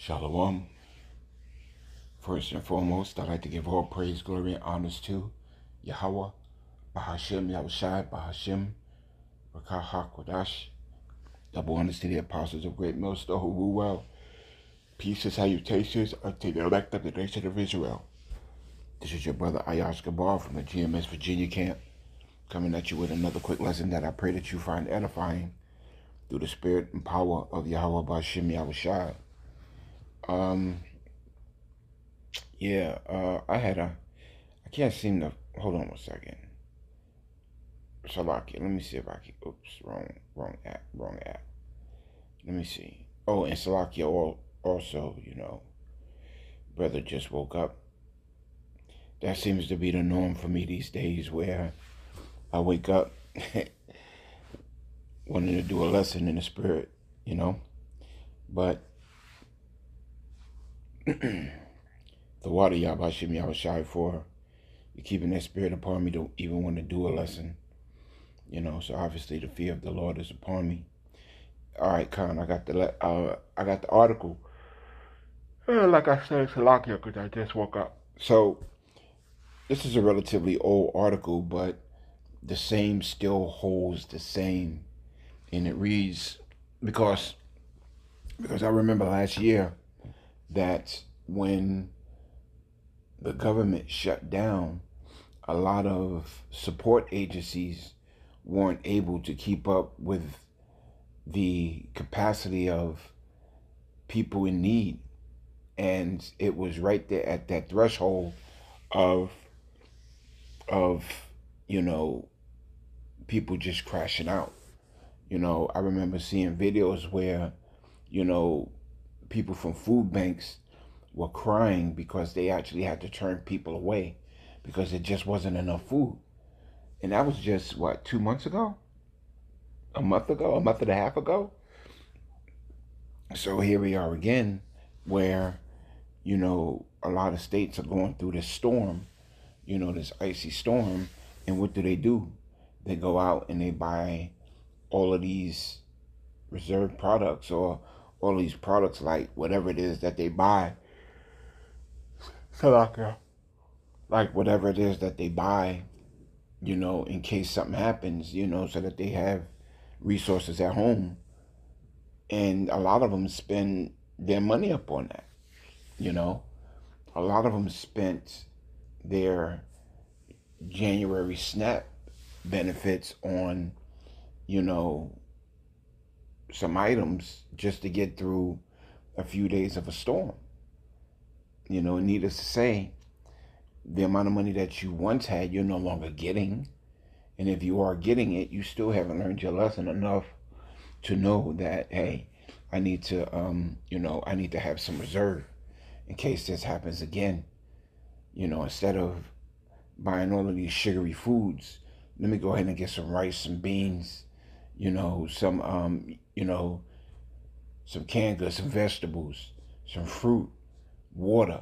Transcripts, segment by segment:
Shalom. First and foremost, I'd like to give all praise, glory, and honors to Yahweh, Bahashim, Yahushai, Bahashim, Rakah HaKodash. Double honors to the apostles of Great Millstone who rule well. Peace and salutations unto the elect of the nation of Israel. This is your brother Ayash Gabar from the GMS Virginia camp, coming at you with another quick lesson that I pray that you find edifying through the spirit and power of Yahweh, Bahashim, Yahushai. I can't seem to, hold on one second. Salaki, let me see if I can, wrong app. Let me see. Oh, and Salaki also, brother just woke up. That seems to be the norm for me these days, where I wake up wanting to do a lesson in the spirit, but the water Yahbashim Yahushai for you keeping that spirit upon me to even want to do a lesson. So obviously the fear of the Lord is upon me. All right, Khan, I got the article. Like I said, it's Salakia because I just woke up. So this is a relatively old article, but the same still holds the same, and it reads because I remember last year that when the government shut down, a lot of support agencies weren't able to keep up with the capacity of people in need. And it was right there at that threshold of people just crashing out. I remember seeing videos where, people from food banks were crying because they actually had to turn people away because it just wasn't enough food. And that was just, 2 months ago? A month and a half ago? So here we are again, where, a lot of states are going through this storm, this icy storm. And what do? They go out and they buy all of these reserve products, or all these products, like whatever it is that they buy. Like whatever it is that they buy, in case something happens, so that they have resources at home. And a lot of them spend their money up on that, A lot of them spent their January SNAP benefits on, some items just to get through a few days of a storm. Needless to say, the amount of money that you once had, you're no longer getting. And if you are getting it, you still haven't learned your lesson enough to know that, hey, I need to, I need to have some reserve in case this happens again. Instead of buying all of these sugary foods, let me go ahead and get some rice, some beans, some canned goods, some vegetables, some fruit, water,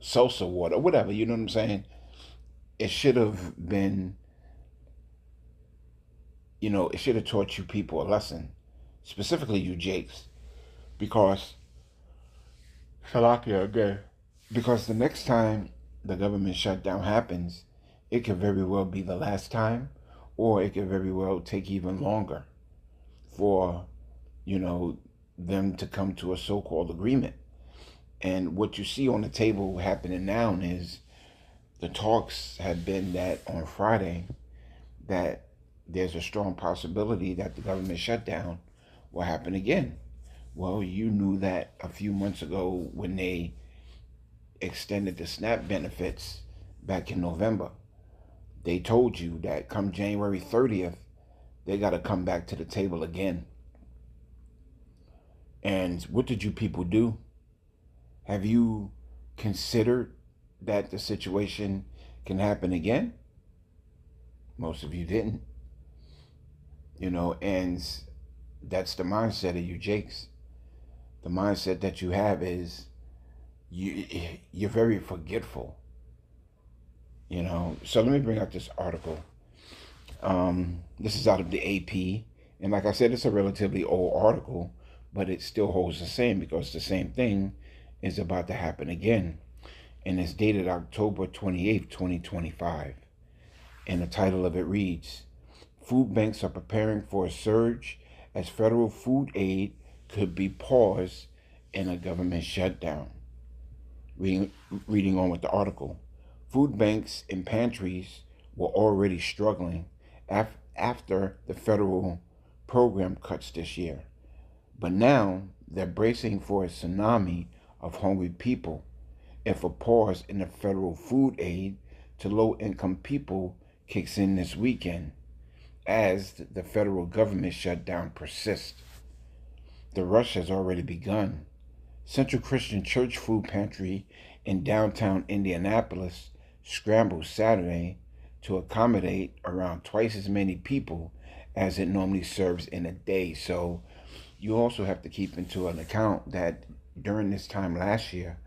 salsa water, whatever, you know what I'm saying? It should have been, it should have taught you people a lesson, specifically you Jakes, because, Salakia again, because the next time the government shutdown happens, it could very well be the last time, or it could very well take even longer for, them to come to a so-called agreement. And what you see on the table happening now is the talks have been that on Friday that there's a strong possibility that the government shutdown will happen again. Well, you knew that a few months ago when they extended the SNAP benefits back in November. They told you that come January 30th, they got to come back to the table again. And what did you people do? Have you considered that the situation can happen again? Most of you didn't. And that's the mindset of you Jakes. The mindset that you have is you're very forgetful. So let me bring out this article. This is out of the AP. And like I said, it's a relatively old article, but it still holds the same because the same thing is about to happen again. And it's dated October 28th, 2025. And the title of it reads, Food banks are preparing for a surge as federal food aid could be paused in a government shutdown. Reading on with the article. Food banks and pantries were already struggling after the federal program cuts this year. But now they're bracing for a tsunami of hungry people if a pause in the federal food aid to low-income people kicks in this weekend as the federal government shutdown persists. The rush has already begun. Central Christian Church Food Pantry in downtown Indianapolis scrambled Saturday to accommodate around twice as many people as it normally serves in a day. So you also have to keep into an account that during this time last year,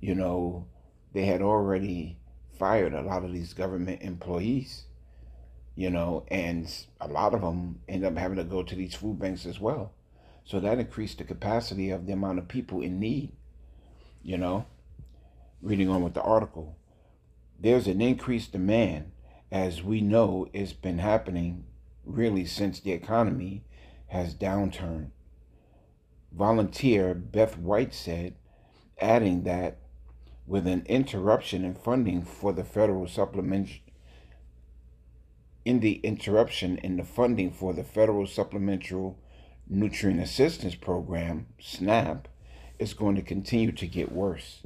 they had already fired a lot of these government employees, and a lot of them end up having to go to these food banks as well. So that increased the capacity of the amount of people in need, Reading on with the article. There's an increased demand, as we know it's been happening really since the economy has downturned. Volunteer Beth White said, adding that with an interruption in funding for the federal supplementary nutrient assistance program, SNAP, is going to continue to get worse.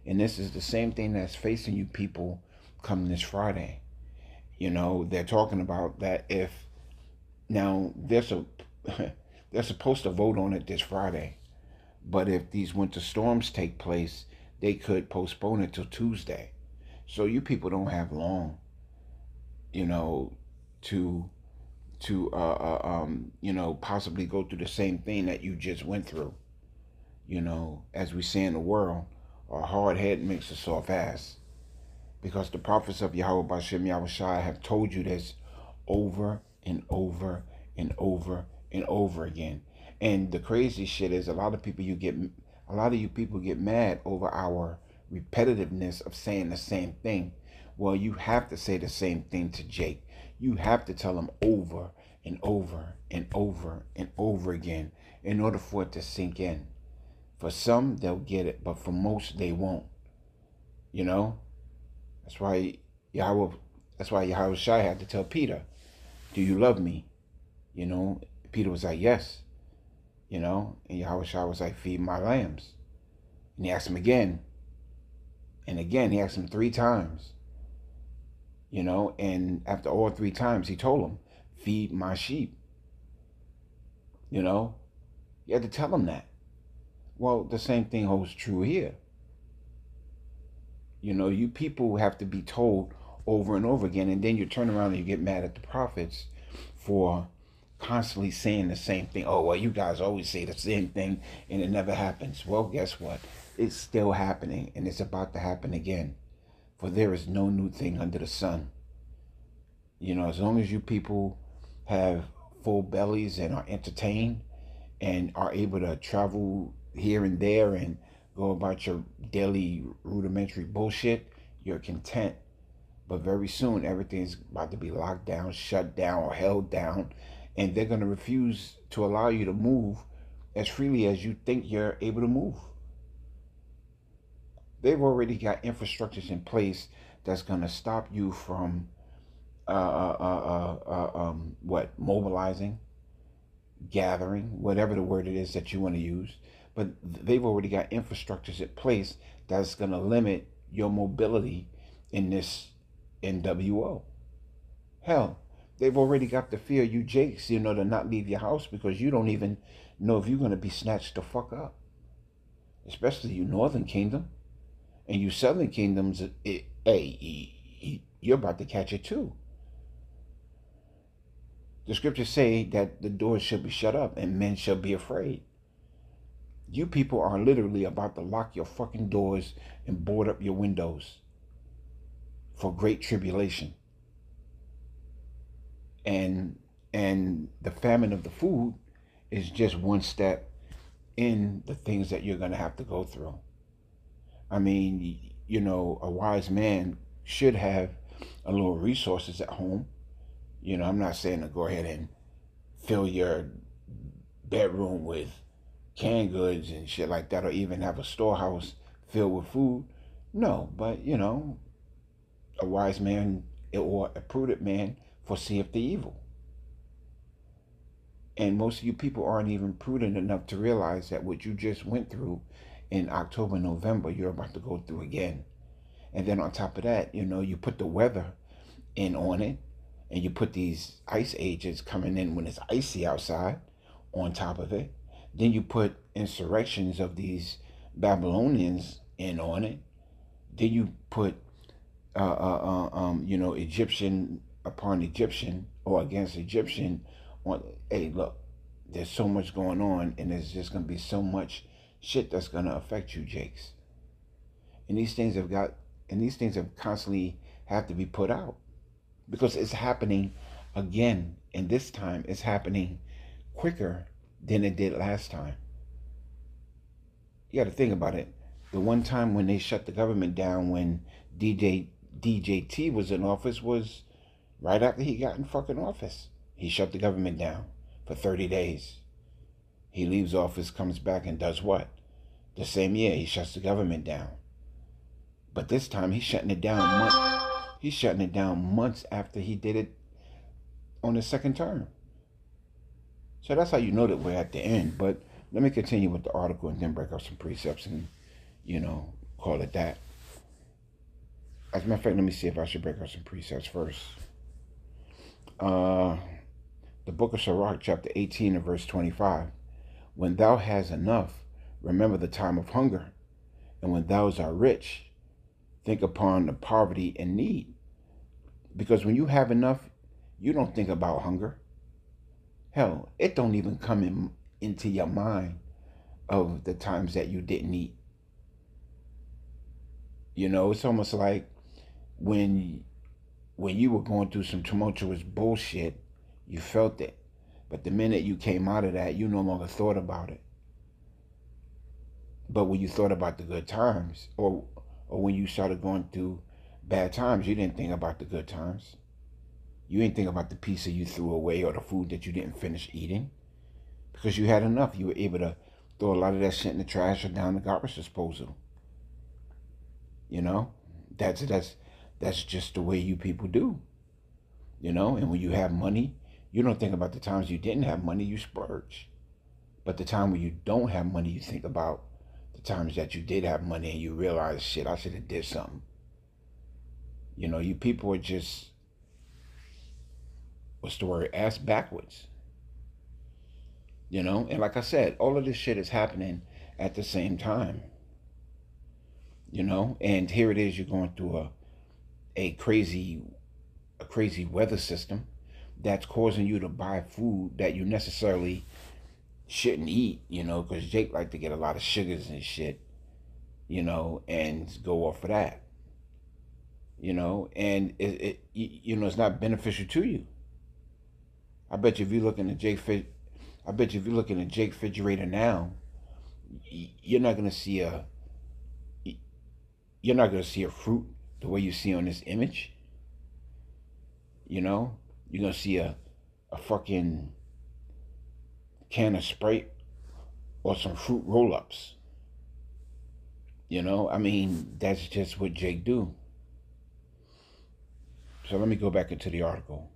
And this is the same thing that's facing you people come this Friday. They're talking about that now they're supposed to vote on it this Friday, but if these winter storms take place, they could postpone it till Tuesday. So you people don't have long, to possibly go through the same thing that you just went through. As we say in the world, a hard head makes a soft ass. Because the prophets of Yahweh Bashem Yahushua have told you this over and over and over and over again. And the crazy shit is a lot of you people get mad over our repetitiveness of saying the same thing. Well, you have to say the same thing to Jake. You have to tell him over and over and over and over again in order for it to sink in. For some, they'll get it, but for most, they won't. That's why Yahweh Shai had to tell Peter, do you love me? Peter was like, yes. And Yahweh Shai was like, feed my lambs. And he asked him again. And again, he asked him 3 times. And after all 3 times, he told him, feed my sheep. You had to tell him that. Well, the same thing holds true here. You people have to be told over and over again, and then you turn around and you get mad at the prophets for constantly saying the same thing. Oh, well, you guys always say the same thing and it never happens. Well, guess what? It's still happening, and it's about to happen again. For there is no new thing under the sun. As long as you people have full bellies and are entertained and are able to travel here and there and go about your daily rudimentary bullshit, you're content. But very soon, everything's about to be locked down, shut down, or held down, and they're going to refuse to allow you to move as freely as you think you're able to move. They've already got infrastructures in place that's going to stop you from mobilizing, gathering, whatever the word it is that you want to use. But they've already got infrastructures in place that's going to limit your mobility in this NWO. Hell, they've already got the fear you Jakes, to not leave your house because you don't even know if you're going to be snatched the fuck up. Especially you Northern Kingdom. And you Southern Kingdoms, you're about to catch it too. The scriptures say that the doors shall be shut up and men shall be afraid. You people are literally about to lock your fucking doors and board up your windows for great tribulation. And the famine of the food is just one step in the things that you're going to have to go through. I mean, a wise man should have a little resources at home. I'm not saying to go ahead and fill your bedroom with canned goods and shit like that, or even have a storehouse filled with food. No, but a wise man or a prudent man foreseeth the evil. And most of you people aren't even prudent enough to realize that what you just went through in October, November, you're about to go through again. And then on top of that, you put the weather in on it, and you put these ice ages coming in when it's icy outside on top of it. Then you put insurrections of these Babylonians in on it. Then you put, Egyptian upon Egyptian or against Egyptian. Hey, look, there's so much going on, and there's just gonna be so much shit that's gonna affect you, Jakes. And these things have constantly have to be put out because it's happening again, and this time it's happening quicker than it did last time. You got to think about it. The one time when they shut the government down when DJT was in office was right after he got in fucking office. He shut the government down for 30 days. He leaves office, comes back, and does what? The same year, he shuts the government down. But this time, he's shutting it down months after he did it on his second term. So that's how you know that we're at the end. But let me continue with the article and then break up some precepts and, call it that. As a matter of fact, let me see if I should break up some precepts first. The book of Sirach, chapter 18 and verse 25. When thou hast enough, remember the time of hunger. And when thou art rich, think upon the poverty and need. Because when you have enough, you don't think about hunger. Hell, it don't even come into your mind of the times that you didn't eat. It's almost like when you were going through some tumultuous bullshit, you felt it. But the minute you came out of that, you no longer thought about it. But when you thought about the good times, or when you started going through bad times, you didn't think about the good times. You didn't think about the pizza you threw away or the food that you didn't finish eating. Because you had enough. You were able to throw a lot of that shit in the trash or down the garbage disposal. That's just the way you people do. And when you have money, you don't think about the times you didn't have money, you splurge. But the time when you don't have money, you think about the times that you did have money and you realize, shit, I should have did something. You people are just, what's the word, ass backwards. And like I said, all of this shit is happening at the same time. And here it is, you're going through a crazy weather system that's causing you to buy food that you necessarily shouldn't eat, because Jake like to get a lot of sugars and shit, and go off of that, and it's not beneficial to you. I bet you if you look in the Jake refrigerator now, you're not gonna see a fruit the way you see on this image. You're gonna see a fucking can of Sprite or some fruit roll-ups. That's just what Jake do. So let me go back into the article.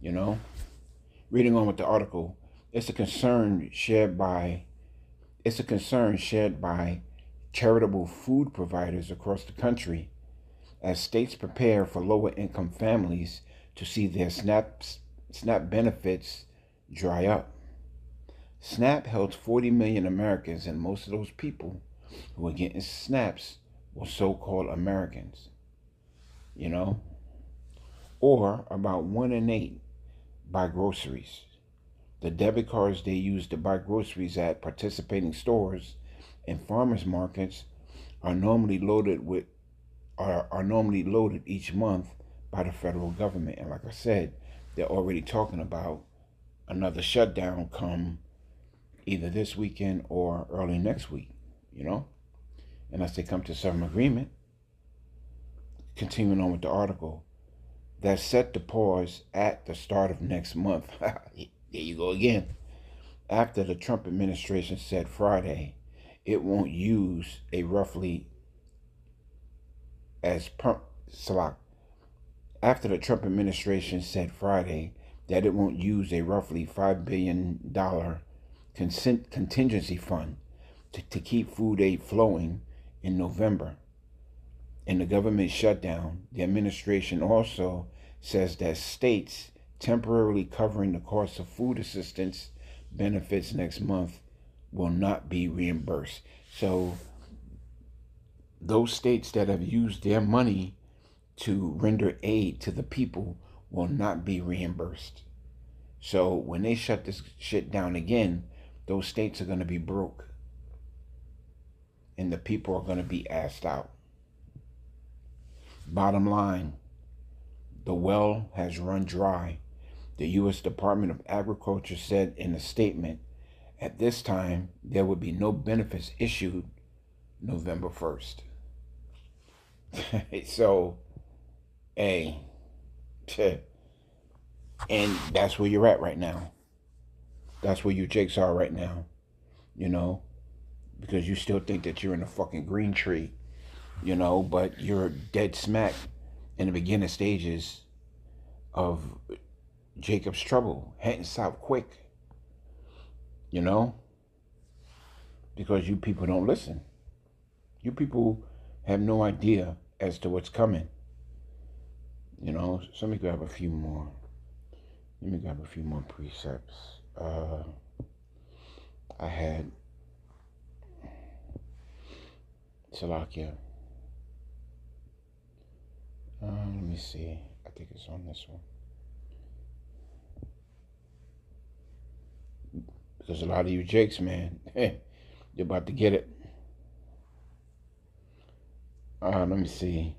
Reading on with the article, it's a concern shared by charitable food providers across the country as states prepare for lower income families to see their SNAP benefits dry up. SNAP helps 40 million Americans, and most of those people who are getting SNAPs were so-called Americans. Or about 1 in 8 buy groceries. The debit cards they use to buy groceries at participating stores and farmers markets are normally loaded each month by the federal government. And like I said, they're already talking about another shutdown come either this weekend or early next week, you know, unless they come to some agreement. Continuing on with the article, that's set to pause at the start of next month. There you go again. After the Trump administration said Friday it won't use a roughly as per Salak. After the Trump administration said Friday that it won't use a roughly $5 billion contingency fund to keep food aid flowing in November. In the government shutdown, the administration also says that states temporarily covering the cost of food assistance benefits next month will not be reimbursed. So those states that have used their money to render aid to the people will not be reimbursed. So when they shut this shit down again, those states are going to be broke. And the people are going to be asked out. Bottom line, the well has run dry. The U.S. Department of Agriculture said in a statement, at this time, there would be no benefits issued November 1st. So, hey, and that's where you're at right now. That's where you Jakes are right now, you know, because you still think that you're in a fucking green tree, you know, but you're dead smack in the beginning stages of Jacob's trouble, heading south quick, you know, because you people don't listen. You people have no idea as to what's coming, you know. So let me grab a few more. Let me grab a few more precepts. I had Salakia. Let me see. I think it's on this one. Because a lot of you Jakes, man, you're about to get it. Let me see.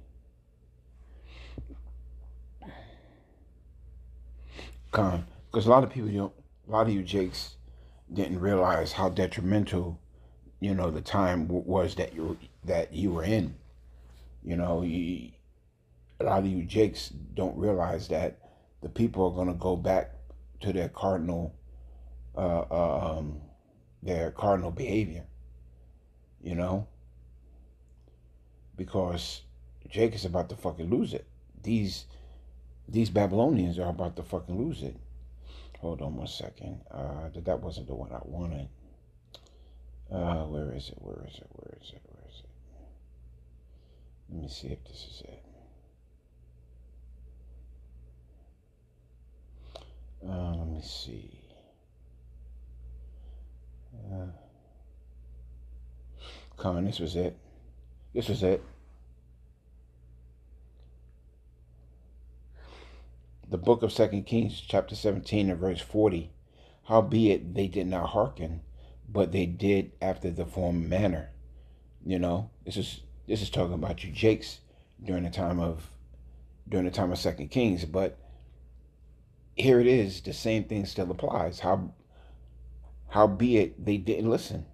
Because a lot of you Jakes didn't realize how detrimental, you know, the time was that you were in. You know, a lot of you Jakes don't realize that the people are going to go back to their cardinal behavior, you know, because Jake is about to fucking lose it. These Babylonians are about to fucking lose it. Hold on 1 second. That wasn't the one I wanted. Where is it? Let me see if this is it. Let me see. Come on, this was it. The book of 2 Kings, chapter 17 and verse 40. Howbeit they did not hearken, but they did after the former manner. You know, this is talking about you Jakes during the time of 2 Kings, but here it is, the same thing still applies. Howbeit they didn't listen,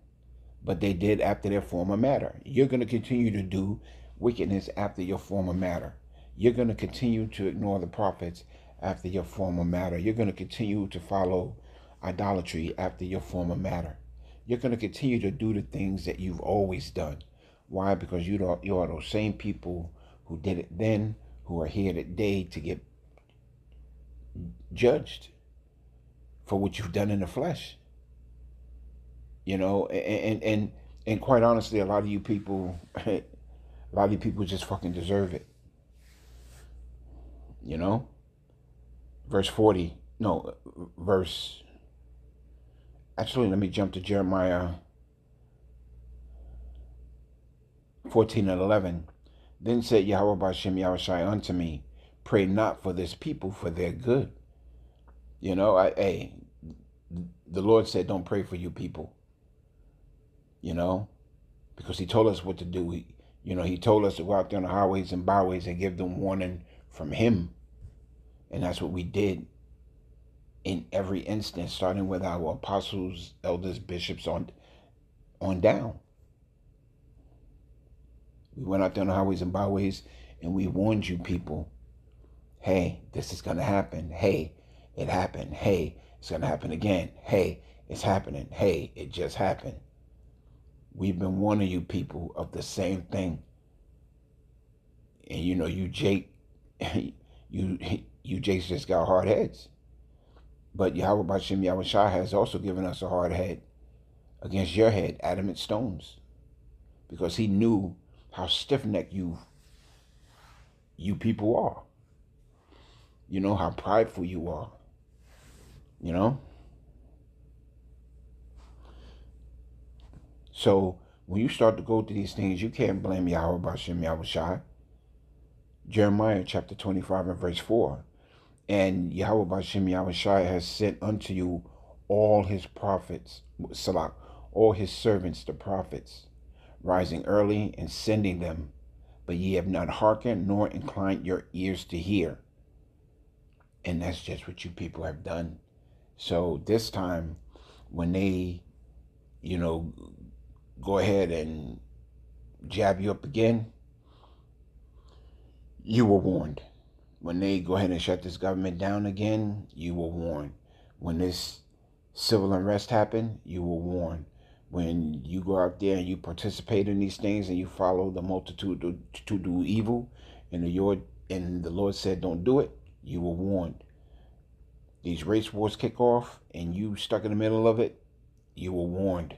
but they did after their former matter. You're going to continue to do wickedness after your former matter. You're going to continue to ignore the prophets after your former matter. You're going to continue to follow idolatry after your former matter. You're going to continue to do the things that you've always done. Why? Because you are those same people who did it then, who are here today to get judged for what you've done in the flesh. You know, and quite honestly, a lot of you people just fucking deserve it. You know? Actually, let me jump to Jeremiah 14 and 11. Then said Yahweh B'Shem Yahushai unto me, pray not for this people, for their good. You know, the Lord said, don't pray for you people. You know, because he told us what to do. He told us to go out there on the highways and byways and give them warning from him. And that's what we did. in every instance, starting with our apostles, elders, bishops on down. We went out there on the highways and byways and we warned you people, hey, this is going to happen. Hey, it happened. Hey, it's going to happen again. Hey, it's happening. Hey, it just happened. We've been warning you people of the same thing. And you know, you Jake, you Jakes just got hard heads. But Yahweh Bashim Yahushua has also given us a hard head against your head, adamant stones. Because he knew how stiff-necked you people are. You know how prideful you are. You know? So when you start to go through these things, you can't blame Yahweh Bashim Yahushua. Jeremiah chapter 25 and verse 4. And Yahweh Bashim Yahushua has sent unto you all his prophets, Salak, all his servants, the prophets, rising early and sending them, but ye have not hearkened nor inclined your ears to hear. And that's just what you people have done. So this time, when they, you know, go ahead and jab you up again, you were warned. When they go ahead and shut this government down again, you were warned. When this civil unrest happened, you were warned. When you go out there and you participate in these things and you follow the multitude to do evil, and the Lord said don't do it, you were warned. These race wars kick off and you stuck in the middle of it, you were warned.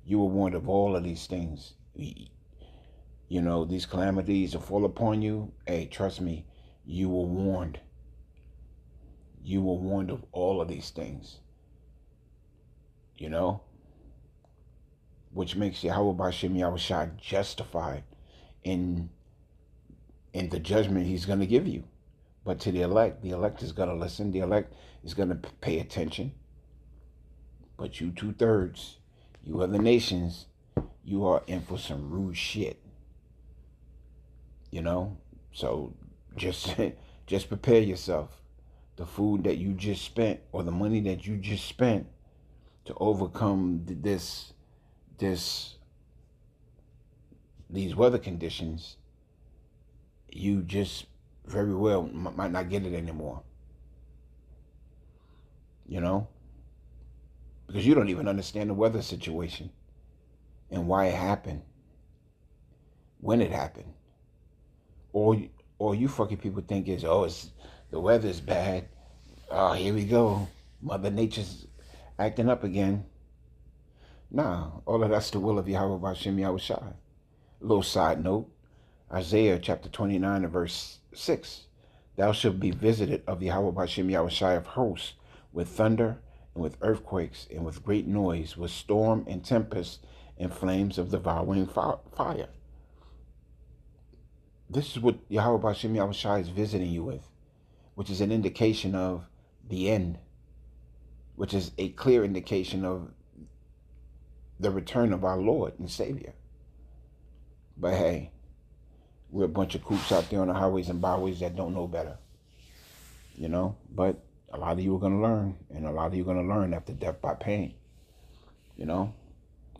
You were warned of all of these things. You know, these calamities will fall upon you. Hey, trust me, you were warned. You were warned of all of these things. You know? Which makes Yahweh Bashim Yahushua justified in the judgment he's going to give you. But to the elect is going to listen. The elect is going to pay attention. But you 2/3, you other nations, you are in for some rude shit. You know? So just prepare yourself. The food that you just spent or the money that you just spent to overcome these weather conditions, you just very well might not get it anymore. You know? Because you don't even understand the weather situation and why it happened, when it happened. Or you fucking people think it's the weather's bad. Oh, here we go. Mother Nature's acting up again. Nah, all of that's the will of Yahweh Bashim Yahushua. A little side note, Isaiah chapter 29 and verse 6. Thou shalt be visited of Yahweh Bashim Yahushua of hosts with thunder and with earthquakes and with great noise, with storm and tempest and flames of devouring fire. This is what Yahweh Bashim Yahushua is visiting you with, which is an indication of the end, which is a clear indication of the return of our Lord and Savior. But hey, we're a bunch of coops out there on the highways and byways that don't know better. You know, but a lot of you are going to learn, and a lot of you are going to learn after death by pain. You know,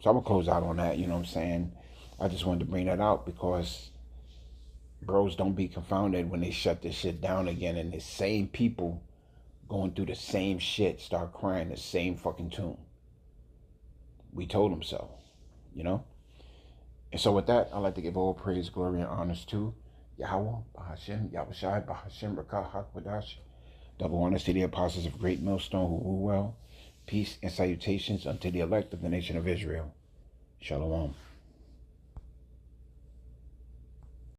so I'm going to close out on that, you know what I'm saying? I just wanted to bring that out because bros, don't be confounded when they shut this shit down again and the same people going through the same shit start crying the same fucking tune. We told them so, you know? And so with that, I'd like to give all praise, glory, and honors to Yahweh, Bahashim, Yahushai, Bahashim, Rakah, Hakwadash. Double honors to the apostles of Great Millstone who rule well. Peace and salutations unto the elect of the nation of Israel. Shalom.